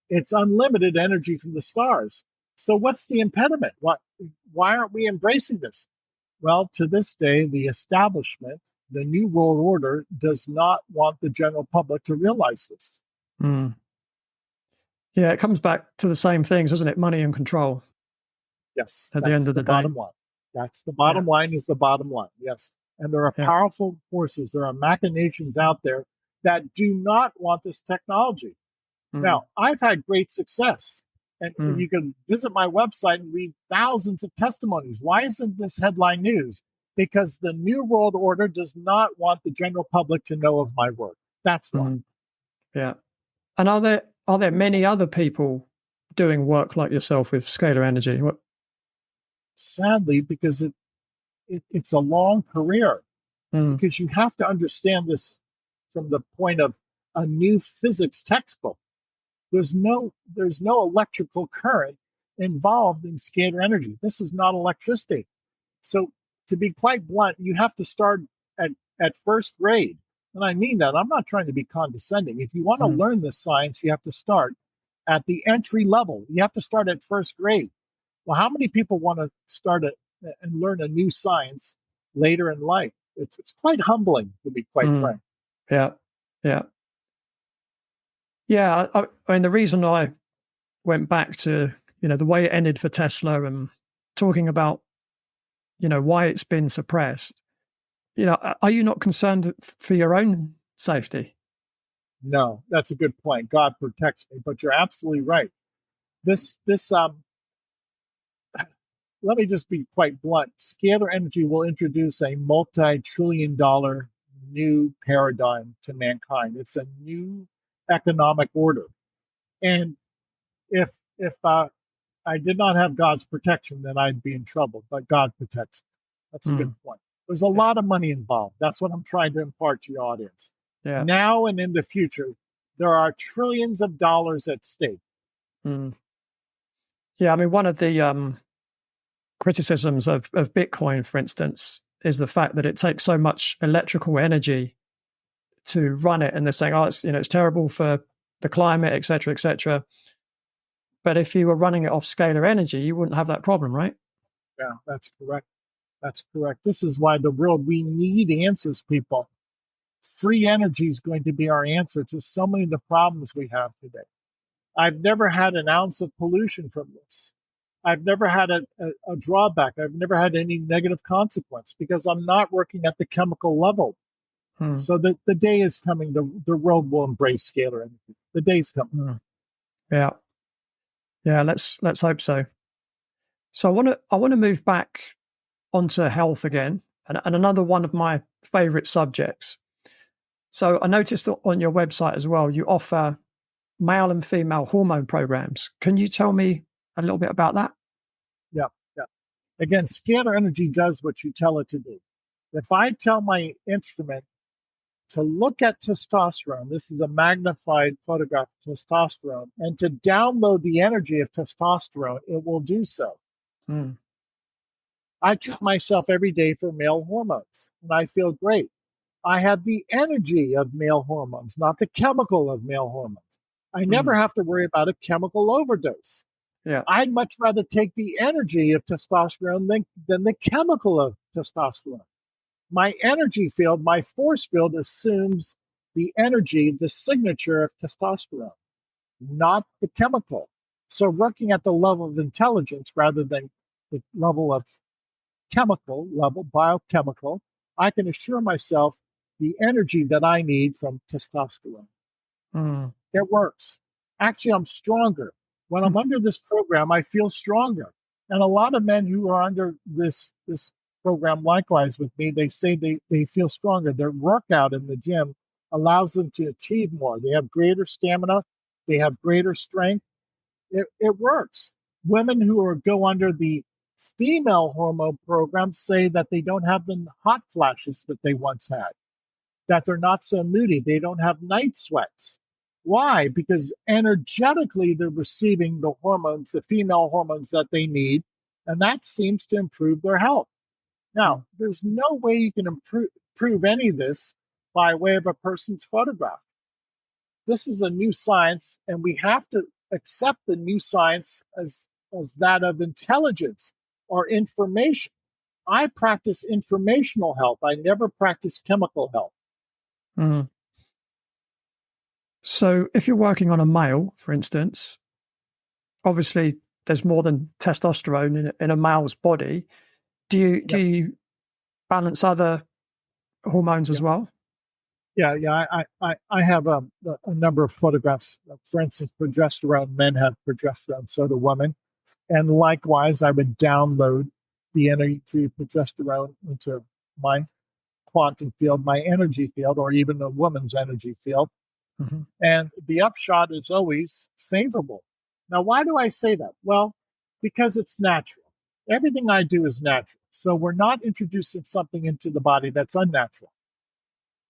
It's unlimited energy from the stars. So what's the impediment? Why aren't we embracing this? Well, to this day, the establishment, the New World Order, does not want the general public to realize this. Yeah, it comes back to the same things, doesn't it? Money and control. Yes, at the end of the day. Bottom line. That's the bottom line is the bottom line. Yes. And there are powerful forces, there are machinations out there that do not want this technology. Now, I've had great success. And you can visit my website and read thousands of testimonies. Why isn't this headline news? Because the New World Order does not want the general public to know of my work. That's why. Yeah. And are are there many other people doing work like yourself with scalar energy? Sadly, because it's a long career, Mm, because you have to understand this from the point of a new physics textbook. There's no electrical current involved in scalar energy. This is not electricity. So to be quite blunt, you have to start at first grade. And I mean that. I'm not trying to be condescending. If you want to mm, learn this science, you have to start at the entry level. You have to start at first grade. Well, how many people want to start and learn a new science later in life? It's quite humbling, to be quite mm. frank. Yeah, yeah, yeah. I mean, the reason I went back to the way it ended for Tesla and talking about why it's been suppressed. Are you not concerned for your own safety? No, that's a good point. God protects me, but you're absolutely right. This let me just be quite blunt. Scalar energy will introduce a multi-trillion-dollar new paradigm to mankind. It's a new economic order. And if if I did not have God's protection, then I'd be in trouble. But God protects me. That's a good Mm, point. There's a yeah, lot of money involved. That's what I'm trying to impart to your audience. yeah, Now and in the future, there are trillions of dollars at stake. mm. Yeah. I mean, one of the criticisms of Bitcoin, for instance, is the fact that it takes so much electrical energy to run it, and they're saying, "Oh, it's terrible for the climate, etc., etc." But if you were running it off scalar energy, you wouldn't have that problem, right? Yeah, that's correct. That's correct. This is why we need answers, people. Free energy is going to be our answer to so many of the problems we have today. I've never had an ounce of pollution from this. I've never had a drawback. I've never had any negative consequence because I'm not working at the chemical level. Mm, So the day is coming. The world will embrace scalar energy. The day's coming. mm. Yeah, yeah. Let's hope so. So I want to move back onto health again, and another one of my favorite subjects. So I noticed that on your website as well, you offer male and female hormone programs. Can you tell me a little bit about that? Yeah, yeah. Again, scalar energy does what you tell it to do. If I tell my instrument to look at testosterone, this is a magnified photograph of testosterone, and to download the energy of testosterone, it will do so. Mm, I treat myself every day for male hormones, and I feel great. I have the energy of male hormones, not the chemical of male hormones. I never mm, have to worry about a chemical overdose. yeah. I'd much rather take the energy of testosterone than the chemical of testosterone. My energy field, my force field assumes the energy, the signature of testosterone, not the chemical. So working at the level of intelligence rather than the level of chemical level, biochemical, I can assure myself the energy that I need from testosterone. Mm, It works. Actually, I'm stronger. When I'm under this program, I feel stronger. And a lot of men who are under this program, likewise with me, they say they feel stronger. Their workout in the gym allows them to achieve more. They have greater stamina, they have greater strength. It works. Women who go under the female hormone program say that they don't have the hot flashes that they once had, that they're not so moody. They don't have night sweats. Why? Because energetically they're receiving the hormones, the female hormones that they need, and that seems to improve their health. Now, mm, there's no way you can prove any of this by way of a person's photograph. This is a new science, and we have to accept the new science as that of intelligence or information. I practice informational health. I never practice chemical health. mm. So if you're working on a male, for instance, obviously there's more than testosterone in a male's body. Do you do Yep. you balance other hormones as Yep. well? Yeah. I have a number of photographs. For instance, progesterone. Men have progesterone, so do women. And likewise, I would download the energy progesterone into my quantum field, my energy field, or even a woman's energy field. Mm-hmm. And the upshot is always favorable. Now, why do I say that? Well, because it's natural. Everything I do is natural. So we're not introducing something into the body that's unnatural.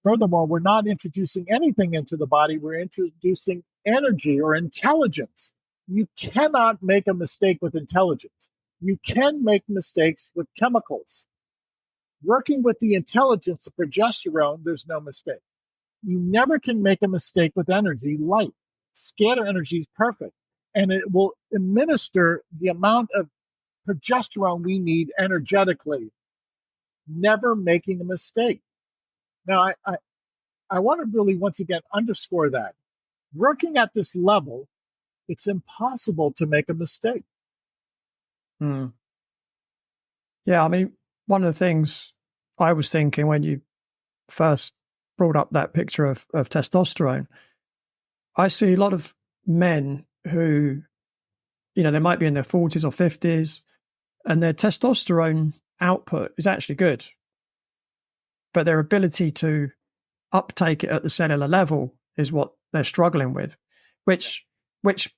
Furthermore, we're not introducing anything into the body. We're introducing energy or intelligence. You cannot make a mistake with intelligence. You can make mistakes with chemicals. Working with the intelligence of progesterone, there's no mistake. You never can make a mistake with energy, light. Scalar energy is perfect, and it will administer the amount of progesterone we need energetically, never making a mistake. Now, I want to really, once again, underscore that. Working at this level, it's impossible to make a mistake. Mm. Yeah, I mean, one of the things I was thinking when you first brought up that picture of testosterone, I see a lot of men who, they might be in their 40s or 50s, and their testosterone output is actually good, but their ability to uptake it at the cellular level is what they're struggling with, which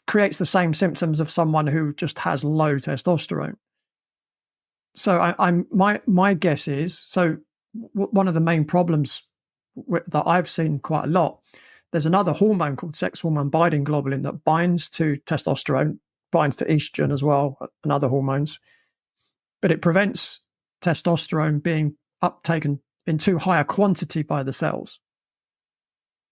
creates the same symptoms of someone who just has low testosterone. So my guess is, one of the main problems that I've seen quite a lot, there's another hormone called sex hormone binding globulin that binds to testosterone, binds to estrogen as well, and other hormones, but it prevents testosterone being uptaken in too high a quantity by the cells.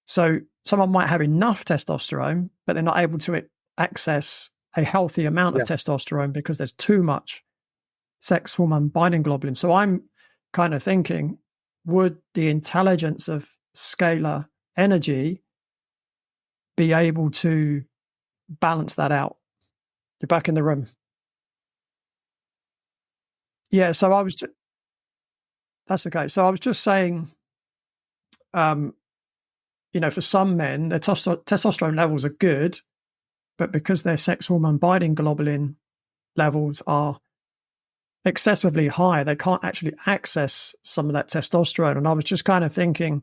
So someone might have enough testosterone, but they're not able to access a healthy amount of testosterone because there's too much sex hormone binding globulin. So I'm kind of thinking, would the intelligence of scalar energy be able to balance that out? You're back in the room. Yeah, so that's okay. So I was just saying, for some men, their testosterone levels are good, but because their sex hormone binding globulin levels are excessively high, they can't actually access some of that testosterone. And I was just kind of thinking,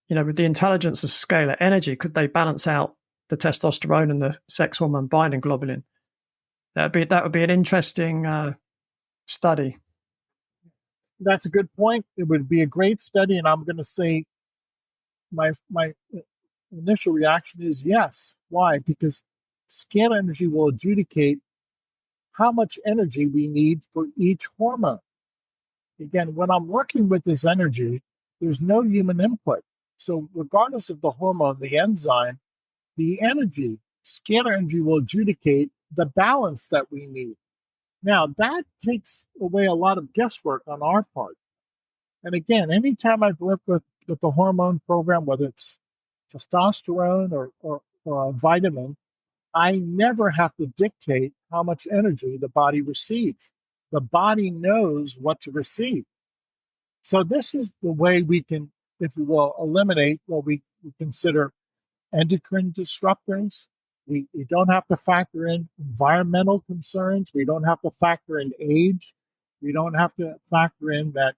with the intelligence of scalar energy, could they balance out the testosterone and the sex hormone binding globulin? That would be an interesting study. That's a good point. It would be a great study, and I'm going to say my initial reaction is yes. Why? Because scalar energy will adjudicate how much energy we need for each hormone. Again, when I'm working with this energy, there's no human input. So regardless of the hormone, the enzyme, the energy, scalar energy will adjudicate the balance that we need. Now, that takes away a lot of guesswork on our part. And again, anytime I've worked with the hormone program, whether it's testosterone or a vitamin, I never have to dictate how much energy the body receives. The body knows what to receive. So this is the way we can, if you will, eliminate what we consider endocrine disruptors. We don't have to factor in environmental concerns. We don't have to factor in age. We don't have to factor in that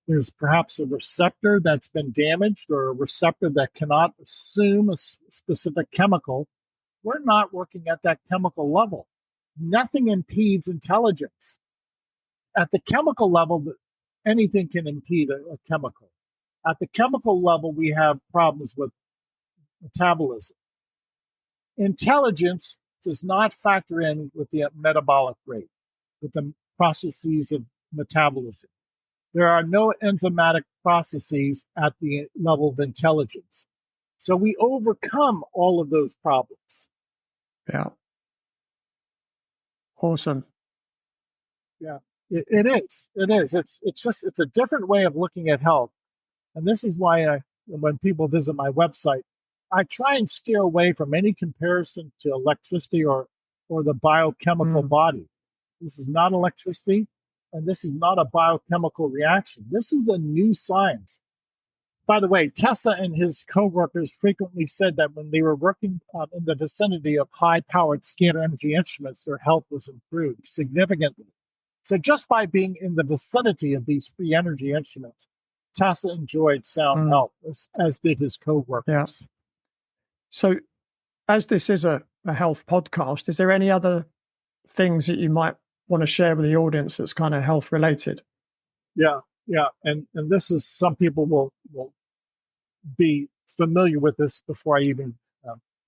there's perhaps a receptor that's been damaged or a receptor that cannot assume a specific chemical. We're not working at that chemical level. Nothing impedes intelligence. At the chemical level, anything can impede a chemical. At the chemical level, we have problems with metabolism. Intelligence does not factor in with the metabolic rate, with the processes of metabolism. There are no enzymatic processes at the level of intelligence. So we overcome all of those problems. Yeah. Awesome. Yeah, it is. It is. It's a different way of looking at health. And this is why when people visit my website, I try and steer away from any comparison to electricity or the biochemical body. This is not electricity, and this is not a biochemical reaction. This is a new science. By the way, Tesla and his co-workers frequently said that when they were working in the vicinity of high-powered scalar energy instruments, their health was improved significantly. So just by being in the vicinity of these free energy instruments, Tesla enjoyed sound health, as did his co-workers. So as this is a health podcast, is there any other things that you might want to share with the audience that's kind of health related? Yeah. And this is, some people will be familiar with this before I even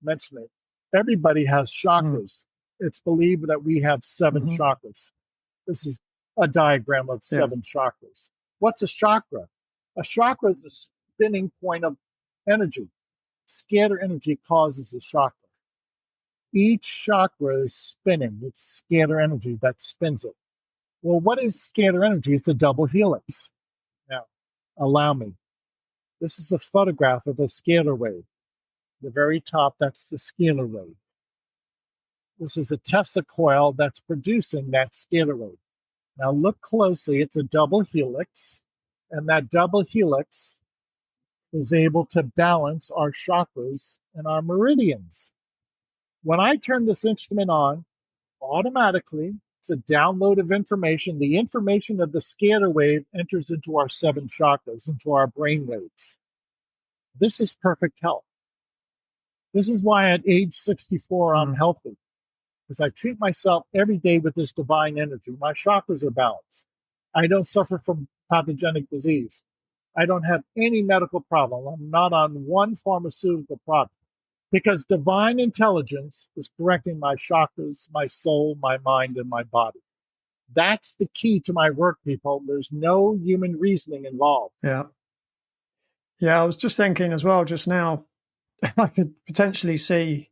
mention it. Everybody has chakras. It's believed that we have 7 chakras. This is a diagram of 7 chakras. What's a chakra? A chakra is a spinning point of energy. Scalar energy causes a chakra. Each chakra is spinning. It's scalar energy that spins it. Well, what is scalar energy? It's a double helix. Now, allow me. This is a photograph of a scalar wave. The very top, that's the scalar wave. This is a Tesla coil that's producing that scalar wave. Now look closely, it's a double helix, and that double helix is able to balance our chakras and our meridians. When I turn this instrument on, automatically, it's a download of information. The information of the scalar wave enters into our 7 chakras, into our brain waves. This is perfect health. This is why at age 64, I'm healthy, because I treat myself every day with this divine energy. My chakras are balanced. I don't suffer from pathogenic disease. I don't have any medical problem. I'm not on one pharmaceutical product, because divine intelligence is correcting my chakras, my soul, my mind, and my body. That's the key to my work, people. There's no human reasoning involved. Yeah, I was just thinking as well just now, I could potentially see,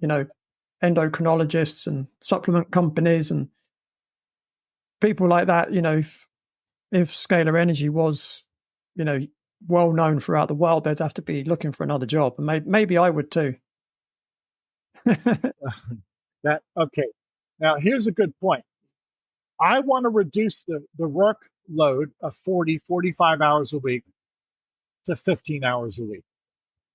endocrinologists and supplement companies and people like that, if Scalar Energy was, well known throughout the world, they'd have to be looking for another job. And maybe I would too. Okay. Now, here's a good point. I want to reduce the workload of 40, 45 hours a week to 15 hours a week.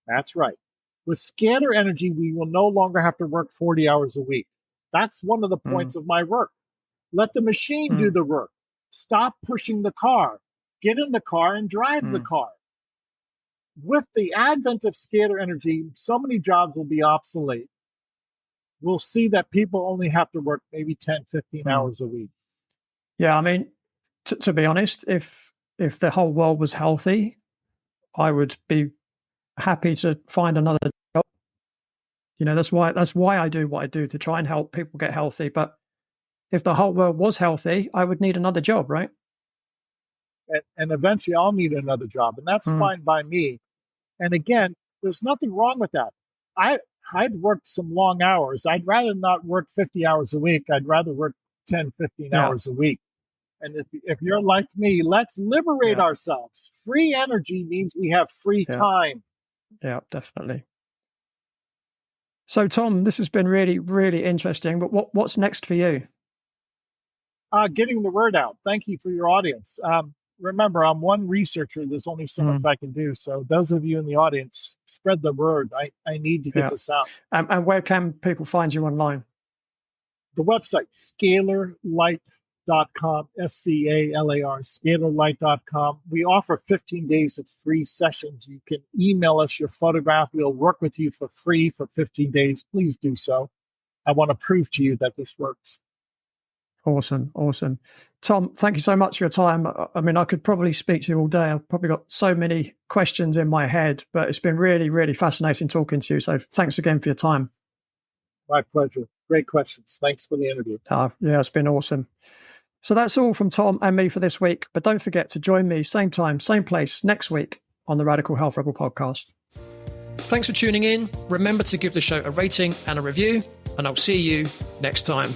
That's right. With Scalar Energy, we will no longer have to work 40 hours a week. That's one of the points of my work. Let the machine do the work. Stop pushing the car. Get in the car and drive the car. With the advent of Scalar Energy, so many jobs will be obsolete. We'll see that people only have to work maybe 10, 15 hours a week. Yeah, I mean, to be honest, if the whole world was healthy, I would be happy to find another job. That's why I do what I do, to try and help people get healthy. But if the whole world was healthy, I would need another job, right? And eventually I'll need another job, and that's fine by me. And again, there's nothing wrong with that. I'd worked some long hours. I'd rather not work 50 hours a week. I'd rather work 10, 15 hours a week. And if you're like me, let's liberate ourselves. Free energy means we have free time. Yeah, definitely. So, Tom, this has been really, really interesting. But what's next for you? Getting the word out. Thank you for your audience. Remember, I'm one researcher. There's only so much I can do. So those of you in the audience, spread the word. I need to get this out. And where can people find you online? The website, scalarlight.com, SCALAR, scalarlight.com. We offer 15 days of free sessions. You can email us your photograph. We'll work with you for free for 15 days. Please do so. I want to prove to you that this works. Awesome. Tom, thank you so much for your time. I mean, I could probably speak to you all day. I've probably got so many questions in my head, but it's been really, really fascinating talking to you. So thanks again for your time. My pleasure. Great questions. Thanks for the interview. Yeah, it's been awesome. So that's all from Tom and me for this week. But don't forget to join me same time, same place next week on the Radical Health Rebel podcast. Thanks for tuning in. Remember to give the show a rating and a review, and I'll see you next time.